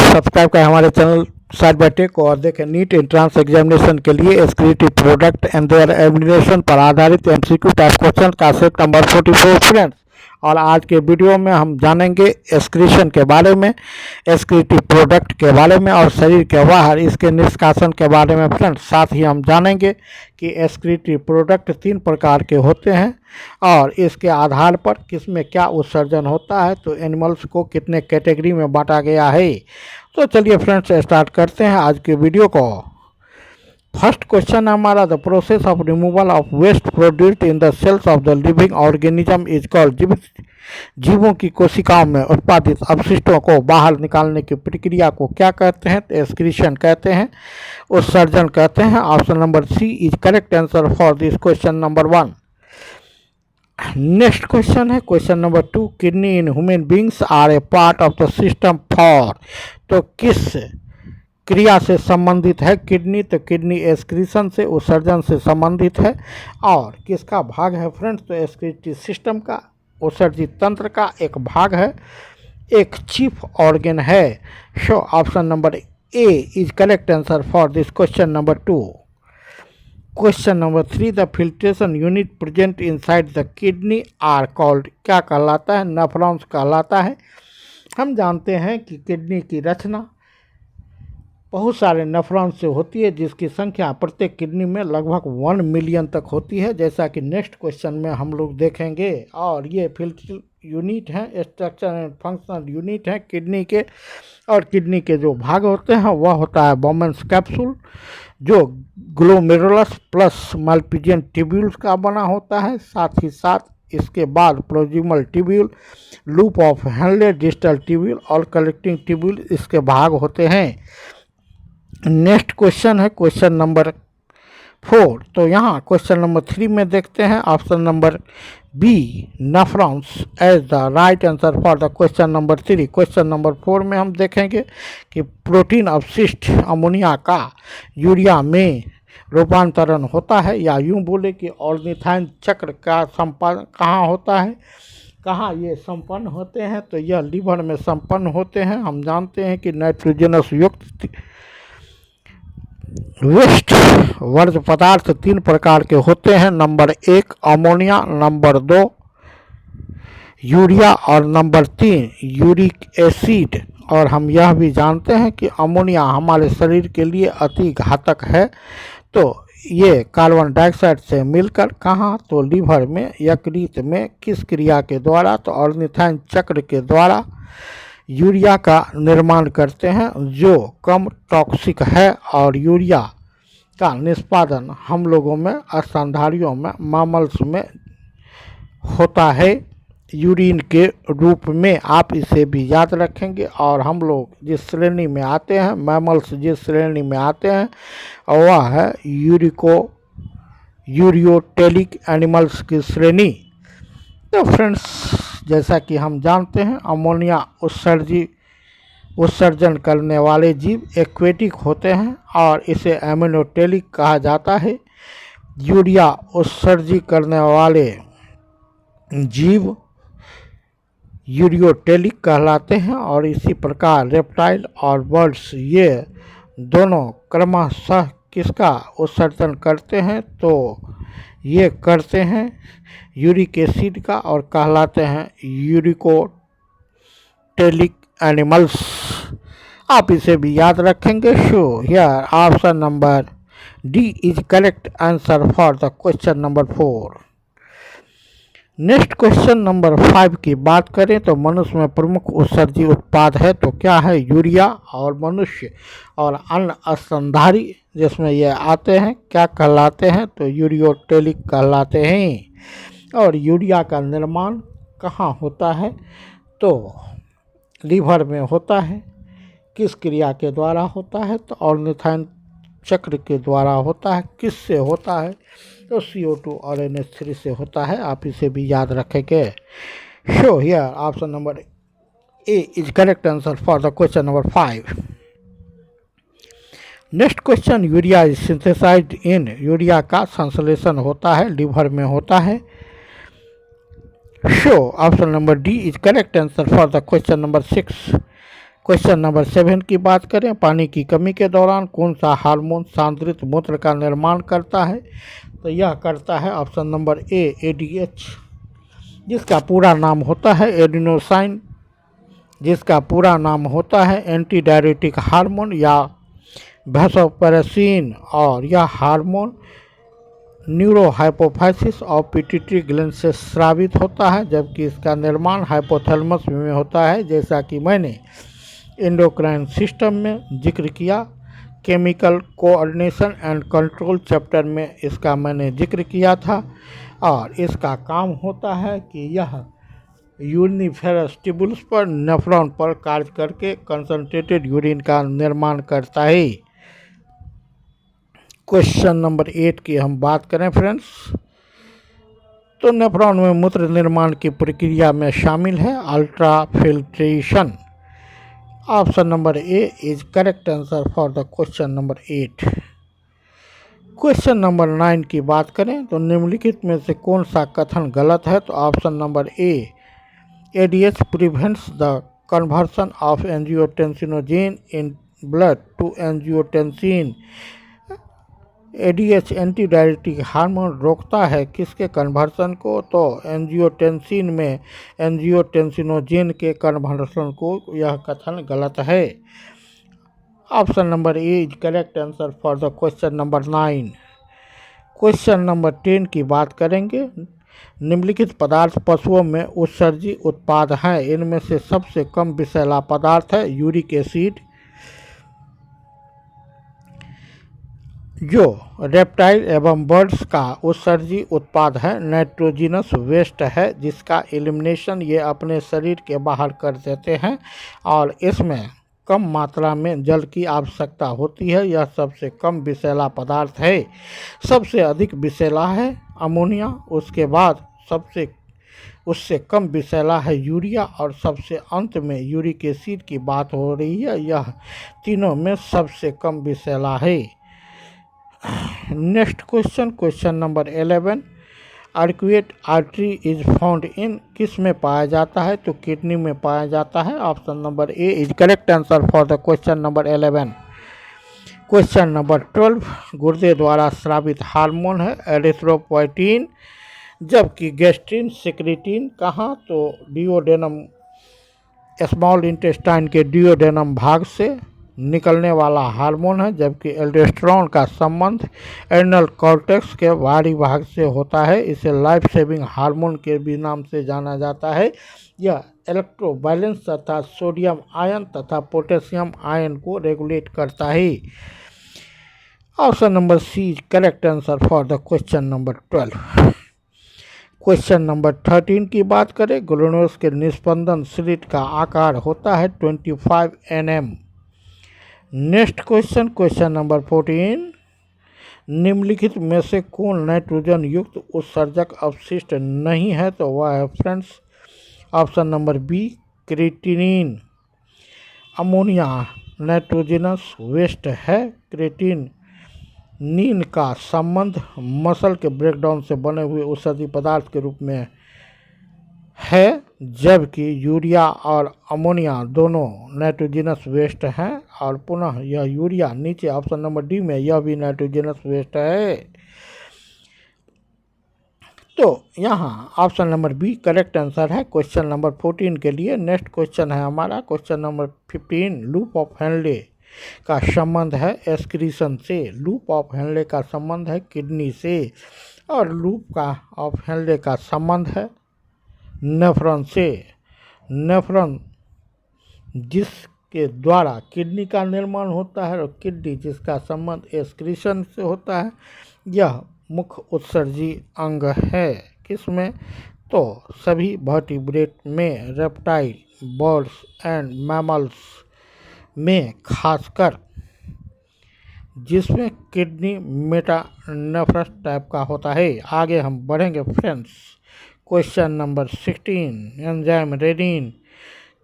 Subscribe करें हमारे channel side by take और देखें नीट एंट्रेंस एग्जामिनेशन के लिए एसक्रीटिव प्रोडक्ट एंड देयर एलिमिनेशन पर आधारित एमसीक्यू टाइप क्वेश्चन का सेट नंबर 44 फ्रेंड्स। और आज के वीडियो में हम जानेंगे एक्सक्रीशन के बारे में, एक्सक्रीटिव प्रोडक्ट के बारे में और शरीर के बाहर इसके निष्कासन के बारे में फ्रेंड्स। साथ ही हम जानेंगे कि एक्सक्रीटिव प्रोडक्ट 3 प्रकार के होते हैं और इसके आधार पर किसमें क्या उत्सर्जन होता है, तो एनिमल्स को कितने कैटेगरी में बांटा गया है। तो चलिए फ्रेंड्स स्टार्ट करते हैं आज के वीडियो को। फर्स्ट क्वेश्चन हमारा, the process of removal of waste produced in the cells of the living organism is called. जीवों की कोशिकाओं में उत्पादित अवशिष्टों को बाहर निकालने की प्रक्रिया को क्या कहते हैं, तो एक्सक्रीशन कहते हैं, उत्सर्जन कहते हैं। Option number C is correct answer for this question number 1। Next question है question number 2, kidney in human beings are a part of the system for. तो किस क्रिया से संबंधित है किडनी, तो किडनी एक्सक्रीशन से, उत्सर्जन से संबंधित है। और किसका भाग है फ्रेंड्स, तो एक्सक्रीटिव सिस्टम का, उत्सर्जित तंत्र का एक भाग है, एक चीफ ऑर्गन है। So option number A is correct answer for this question number 2। Question number 3, the filtration unit present inside the kidney are called. क्या कहलाता है, नेफ्रॉन्स कहलाता है। हम जानते हैं कि किडनी की रचना बहुत सारे नेफ्रॉन्स से होती है, जिसकी संख्या प्रत्येक किडनी में लगभग 1 मिलियन तक होती है, जैसा कि नेक्स्ट क्वेश्चन में हम लोग देखेंगे। और ये फिल्टर यूनिट हैं, स्ट्रक्चर एंड फंक्शनल यूनिट हैं किडनी के। और किडनी के जो भाग होते हैं वह होता है बोमेन्स कैप्सूल, जो ग्लोमेरुलस प्लस माल्पिजियन ट्यूब्यूल्स का बना होता है। साथ ही साथ इसके बाद proximal tubule, loop of Henle, distal tubule और कलेक्टिंग ट्यूब्यूल इसके भाग होते हैं। नेक्स्ट क्वेश्चन है क्वेश्चन नंबर 4। तो यहाँ क्वेश्चन नंबर 3 में देखते हैं option number B, nephrons as the right answer for the question number 3। Question number 4 में हम देखेंगे कि प्रोटीन अवशिष्ट अमोनिया का यूरिया में रूपांतरण होता है, या यूँ बोले कि ऑर्निथाइन चक्र का संपादन कहाँ होता है, कहाँ ये संपन्न होते हैं, तो यह लीवर में संपन्न होते हैं। हम जानते हैं कि नाइट्रोजनस युक्त वेस्ट वर्ज्य पदार्थ 3 प्रकार के होते हैं। नंबर 1 अमोनिया, नंबर 2 यूरिया और नंबर 3 यूरिक एसिड। और हम यह भी जानते हैं कि अमोनिया हमारे शरीर के लिए अति घातक है। तो ये कार्बन डाइऑक्साइड से मिलकर कहाँ, तो लीवर में, यकृत में किस क्रिया के द्वारा, तो ऑर्निथाइन चक्र के द्वारा यूरिया का निर्माण करते हैं, जो कम टॉक्सिक है। और यूरिया का निष्पादन हम लोगों में, स्तनधारियों में, मामल्स में होता है यूरिन के रूप में। आप इसे भी याद रखेंगे। और हम लोग जिस श्रेणी में आते हैं, मैमल्स जिस श्रेणी में आते हैं वह है यूरियोटेलिक एनिमल्स की श्रेणी। तो फ्रेंड्स जैसा कि हम जानते हैं अमोनिया उत्सर्जन करने वाले जीव एक्वेटिक होते हैं और इसे एमिनोटेलिक कहा जाता है। यूरिया उत्सर्जित करने वाले जीव यूरियोटेलिक कहलाते हैं। और इसी प्रकार रेप्टाइल और बर्ड्स ये दोनों क्रमशः किसका उत्सर्जन करते हैं, तो ये करते हैं यूरिक एसिड का और कहलाते हैं यूरिकोटेलिक एनिमल्स। आप इसे भी याद रखेंगे। So here option number D is correct answer for the question number 4। Next question number 5 की बात करें तो मनुष्य में प्रमुख उत्सर्जी उत्पाद है, तो क्या है, यूरिया। और मनुष्य और अन्य स्तनधारी जिसमें ये आते हैं क्या कहलाते हैं, तो यूरियोटेलिक कहलाते हैं। और यूरिया का निर्माण कहाँ होता है, तो लीवर में होता है। किस क्रिया के द्वारा होता है, तो ऑर्निथाइन चक्र के द्वारा होता है। किससे होता है, तो CO2 और NH3 से होता है। आप इसे भी याद रखेंगे। So here option number A is correct answer for the question number 5। Next question, urea is synthesized in. Urea का संश्लेषण होता है, लीवर में होता है। So option number D is correct answer for the question number 6। Question number 7 की बात करें, पानी की कमी के दौरान कौन सा हार्मोन सांद्रित मूत्र का निर्माण करता है? तो यह करता है ऑप्शन नंबर ए एडीएच, जिसका पूरा नाम होता है एडिनोसाइन, जिसका पूरा नाम होता है एंटी डायरेटिक हार्मोन या वैसोप्रेसिन, और यह हार्मोन न्यूरोहाइपोफाइसिस और पिट्यूटरी ग्लैंड से स्रावित होता है, जबकि इसका निर्माण हाइपोथैलेमस में होता है, जैसा कि मैंने एंडोक्राइन सिस्टम में जिक्र किया। Chemical coordination and control chapter में इसका मैंने जिक्र किया था, और इसका काम होता है कि यह यूरिनिफेरस ट्यूबुल्स पर नेफ्रॉन पर कार्य करके कंसंट्रेटेड यूरिन का निर्माण करता है। क्वेश्चन नंबर 8 की हम बात करें फ्रेंड्स, तो नेफ्रॉन में मूत्र निर्माण की प्रक्रिया में शामिल है ultrafiltration. Option number A is correct answer for the question number 8। Question number 9 की बात करें, तो निम्नलिखित में से कौन सा कथन गलत है? तो option number A ADH prevents the conversion of angiotensinogen in blood to angiotensin. ADH anti diuretic hormone रोकता है किसके कन्वर्सन को? तो एंजियोटेंसिन में एंजियोटेंसिनोजेन के कन्वर्सन को। यह कथन गलत है। Option number A is correct answer for the question number 9। Question number 10 की बात करेंगे, निम्नलिखित पदार्थ पशुओं में उत्सर्जी उत्पाद हैं, इनमें से सबसे कम विषैला पदार्थ है यूरिक एसिड। जो रेप्टाइल एवं बर्ड्स का उत्सर्जी उत्पाद है नाइट्रोजिनस वेस्ट है, जिसका एलिमिनेशन ये अपने शरीर के बाहर कर देते हैं, और इसमें कम मात्रा में जल की आवश्यकता होती है। यह सबसे कम विषैला पदार्थ है। सबसे अधिक विषैला है अमोनिया, उसके बाद उससे कम विषैला है यूरिया, और सबसे अंत में यूरिक एसिड की बात हो रही है। यह तीनों में सबसे कम विषैला है। Next question, question number 11, arcuate artery is found in, किस में पाया जाता है? तो किडनी में पाया जाता है। Option number A is correct answer for the question number 11। Question number 12, गुर्दे द्वारा स्रावित हार्मोन है एरिथ्रोपोइटिन, जबकि गैस्ट्रिन सिक्रेटिन कहाँ? तो डिओडेनम, स्मॉल इंटेस्टाइन के डिओडेनम भाग से निकलने वाला हार्मोन है, जबकि एल्डोस्टेरोन का संबंध एडनल कॉर्टेक्स के बाहरी भाग से होता है। इसे लाइफ सेविंग हार्मोन के भी नाम से जाना जाता है। यह इलेक्ट्रोबैलेंस तथा सोडियम आयन तथा पोटेशियम आयन को रेगुलेट करता है। Option number C is correct answer for the question number 12। Question number 13 की बात करें, ग्लोमेरुलस के निस्पंदन स्लिट का आकार होता है 25 nm। Next question, question number 14, निम्नलिखित में से कौन नाइट्रोजन युक्त उत्सर्जक अवशिष्ट नहीं है? तो वह है friends option number B creatinine. Ammonia nitrogenous waste है। क्रेटिनिन का संबंध मसल के ब्रेकडाउन से बने हुए उत्सर्जी पदार्थ के रूप में है, जबकि यूरिया और अमोनिया दोनों नाइट्रोजनस वेस्ट हैं, और पुनः यह यूरिया नीचे ऑप्शन नंबर डी में यह भी नाइट्रोजनस वेस्ट है। तो यहाँ option number B correct answer है क्वेश्चन नंबर 14 के लिए। नेक्स्ट क्वेश्चन है हमारा question number 15, loop of Henle का संबंध है एक्सक्रीशन से। लूप ऑफ हेनले का संबंध है किडनी से, और लूप ऑफ हेनले का संबंध है नेफ्रॉन से। नेफ्रॉन जिसके द्वारा किडनी का निर्माण होता है, और किडनी जिसका संबंध एक्सक्रीशन से होता है, यह मुख्य उत्सर्जी अंग है। किसमें? तो सभी वर्टिब्रेट में, रेप्टाइल, बर्ड्स एंड मैमल्स में खासकर, जिसमें किडनी मेटानेफ्रस टाइप का होता है। आगे हम बढ़ेंगे friends. Question number 16, enzyme renin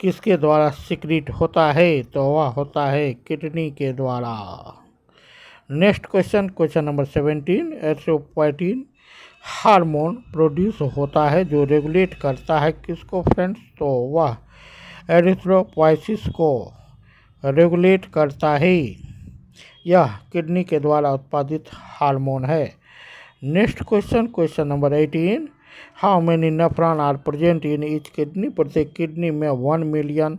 किसके द्वारा सिक्रीट होता है? तो वह होता है किडनी के द्वारा। Next question, question number 17, erythropoietin hormone produce होता है जो रेगुलेट करता है किसको फ्रेंड्स? तो वह एरिथ्रोपोइसिस को रेगुलेट करता है। यह किडनी के द्वारा उत्पादित हार्मोन है। Next question, question number 18, how many nephron are present in each kidney? प्रत्येक किडनी में 1 मिलियन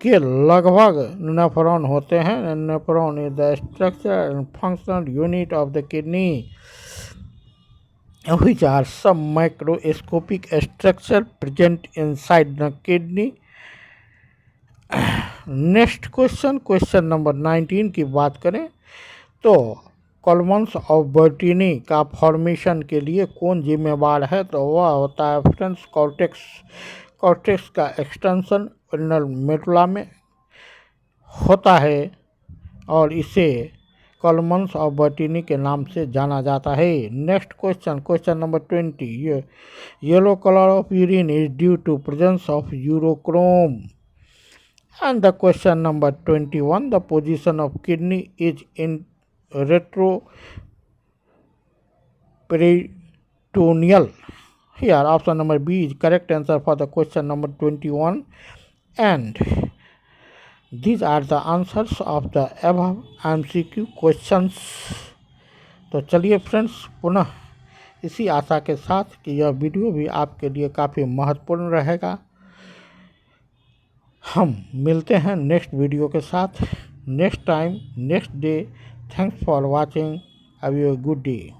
के लगभग नेफ्रॉन होते हैं। Nephron is the structure and functional unit of the kidney which are some microscopic structure present inside the kidney. Next question, question number 19 की बात करें तो कॉलम्स ऑफ बर्टीनी का फॉर्मेशन के लिए कौन जिम्मेवार है? तो वह होता है फ्रेंड्स कॉर्टेक्स। कॉर्टेक्स का एक्सटेंशन इनर मेडुला में होता है और इसे कॉलम्स ऑफ बर्टीनी के नाम से जाना जाता है। Next question, question number 20, yellow colour of urine is due to presence of urochrome. And the question number 21, the position of kidney is in retroperitoneal. Here option number B is correct answer for the question number 21, and these are the answers of the above MCQ questions. तो चलिए friends, पुनः इसी आशा के साथ कि यह video भी आपके लिए काफ़ी महत्वपूर्ण रहेगा, हम मिलते हैं नेक्स्ट वीडियो के साथ next time next day. Thanks for watching. Have a good day.